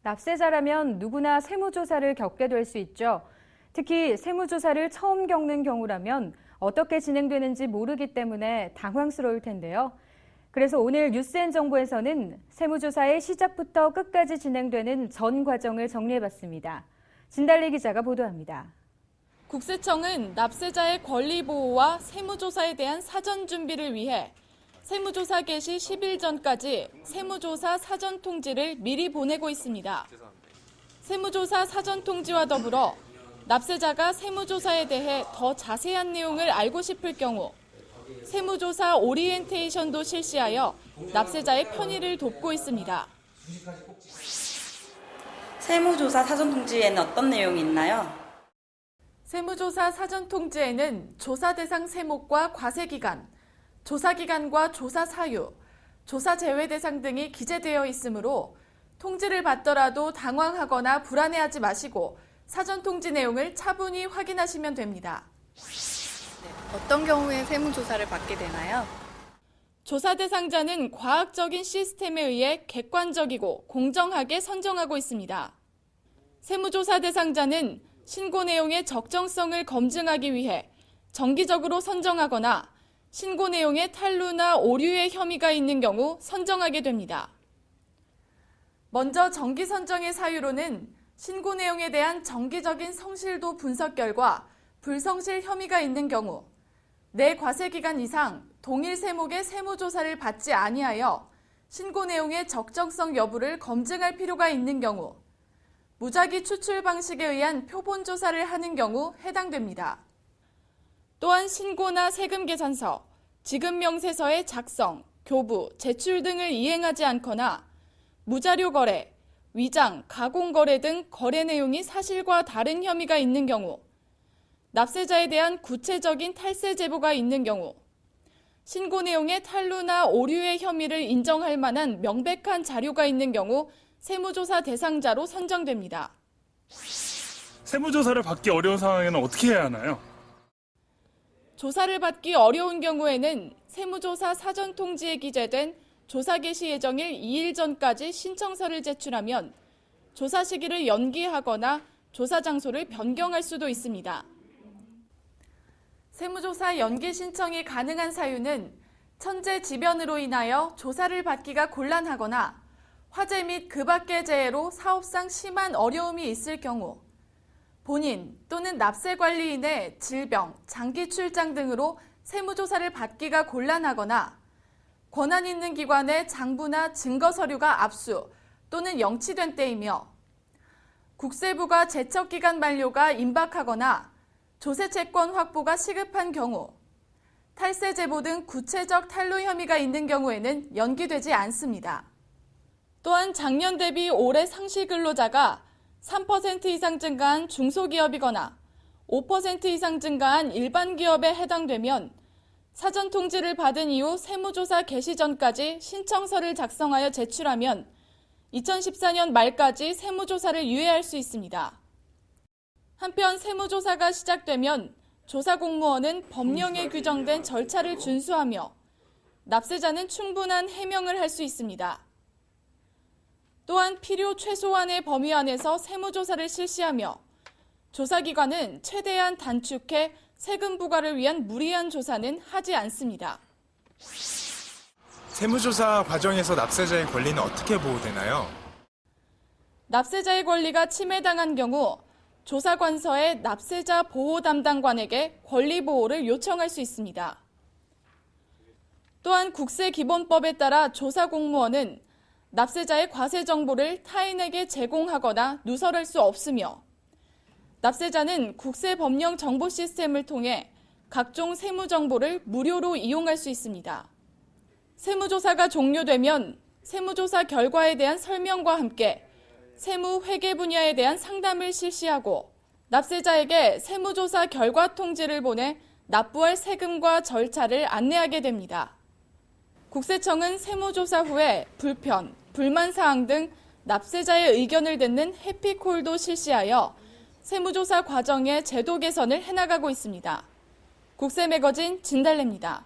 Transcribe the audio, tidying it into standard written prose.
납세자라면 누구나 세무조사를 겪게 될 수 있죠. 특히 세무조사를 처음 겪는 경우라면 어떻게 진행되는지 모르기 때문에 당황스러울 텐데요. 그래서 오늘 뉴스앤정보에서는 세무조사의 시작부터 끝까지 진행되는 전 과정을 정리해봤습니다. 진달래 기자가 보도합니다. 국세청은 납세자의 권리 보호와 세무조사에 대한 사전 준비를 위해 세무조사 개시 10일 전까지 세무조사 사전 통지를 미리 보내고 있습니다. 세무조사 사전 통지와 더불어 납세자가 세무조사에 대해 더 자세한 내용을 알고 싶을 경우 세무조사 오리엔테이션도 실시하여 납세자의 편의를 돕고 있습니다. 세무조사 사전 통지에는 어떤 내용이 있나요? 세무조사 사전 통지에는 조사 대상 세목과 과세기간, 조사기간과 조사 사유, 조사 제외 대상 등이 기재되어 있으므로 통지를 받더라도 당황하거나 불안해하지 마시고 사전 통지 내용을 차분히 확인하시면 됩니다. 어떤 경우에 세무조사를 받게 되나요? 조사 대상자는 과학적인 시스템에 의해 객관적이고 공정하게 선정하고 있습니다. 세무조사 대상자는 신고 내용의 적정성을 검증하기 위해 정기적으로 선정하거나 신고 내용에 탈루나 오류의 혐의가 있는 경우 선정하게 됩니다. 먼저 정기 선정의 사유로는 신고 내용에 대한 정기적인 성실도 분석 결과 불성실 혐의가 있는 경우, 내 과세기간 이상 동일 세목의 세무조사를 받지 아니하여 신고 내용의 적정성 여부를 검증할 필요가 있는 경우, 무작위 추출 방식에 의한 표본조사를 하는 경우 해당됩니다. 또한 신고나 세금계산서, 지급명세서의 작성, 교부, 제출 등을 이행하지 않거나 무자료 거래, 위장, 가공 거래 등 거래 내용이 사실과 다른 혐의가 있는 경우, 납세자에 대한 구체적인 탈세 제보가 있는 경우, 신고 내용의 탈루나 오류의 혐의를 인정할 만한 명백한 자료가 있는 경우 세무조사 대상자로 선정됩니다. 세무조사를 받기 어려운 상황에는 어떻게 해야 하나요? 조사를 받기 어려운 경우에는 세무조사 사전 통지에 기재된 조사 개시 예정일 2일 전까지 신청서를 제출하면 조사 시기를 연기하거나 조사 장소를 변경할 수도 있습니다. 세무조사 연기 신청이 가능한 사유는 천재지변으로 인하여 조사를 받기가 곤란하거나 화재 및 그 밖의 재해로 사업상 심한 어려움이 있을 경우, 본인 또는 납세관리인의 질병, 장기 출장 등으로 세무조사를 받기가 곤란하거나 권한 있는 기관의 장부나 증거 서류가 압수 또는 영치된 때이며 국세부가 제척기간 만료가 임박하거나 조세채권 확보가 시급한 경우, 탈세 제보 등 구체적 탈루 혐의가 있는 경우에는 연기되지 않습니다. 또한 작년 대비 올해 상시 근로자가 3% 이상 증가한 중소기업이거나 5% 이상 증가한 일반 기업에 해당되면 사전 통지를 받은 이후 세무조사 개시 전까지 신청서를 작성하여 제출하면 2014년 말까지 세무조사를 유예할 수 있습니다. 한편 세무조사가 시작되면 조사 공무원은 법령에 규정된 절차를 준수하며 납세자는 충분한 해명을 할 수 있습니다. 또한 필요 최소한의 범위 안에서 세무조사를 실시하며 조사기관은 최대한 단축해 세금 부과를 위한 무리한 조사는 하지 않습니다. 세무조사 과정에서 납세자의 권리는 어떻게 보호되나요? 납세자의 권리가 침해당한 경우 조사관서의 납세자 보호 담당관에게 권리 보호를 요청할 수 있습니다. 또한 국세기본법에 따라 조사 공무원은 납세자의 과세 정보를 타인에게 제공하거나 누설할 수 없으며 납세자는 국세법령 정보 시스템을 통해 각종 세무 정보를 무료로 이용할 수 있습니다. 세무조사가 종료되면 세무조사 결과에 대한 설명과 함께 세무 회계 분야에 대한 상담을 실시하고 납세자에게 세무조사 결과 통지를 보내 납부할 세금과 절차를 안내하게 됩니다. 국세청은 세무조사 후에 불편, 불만사항 등 납세자의 의견을 듣는 해피콜도 실시하여 세무조사 과정의 제도 개선을 해나가고 있습니다. 국세매거진 진달래입니다.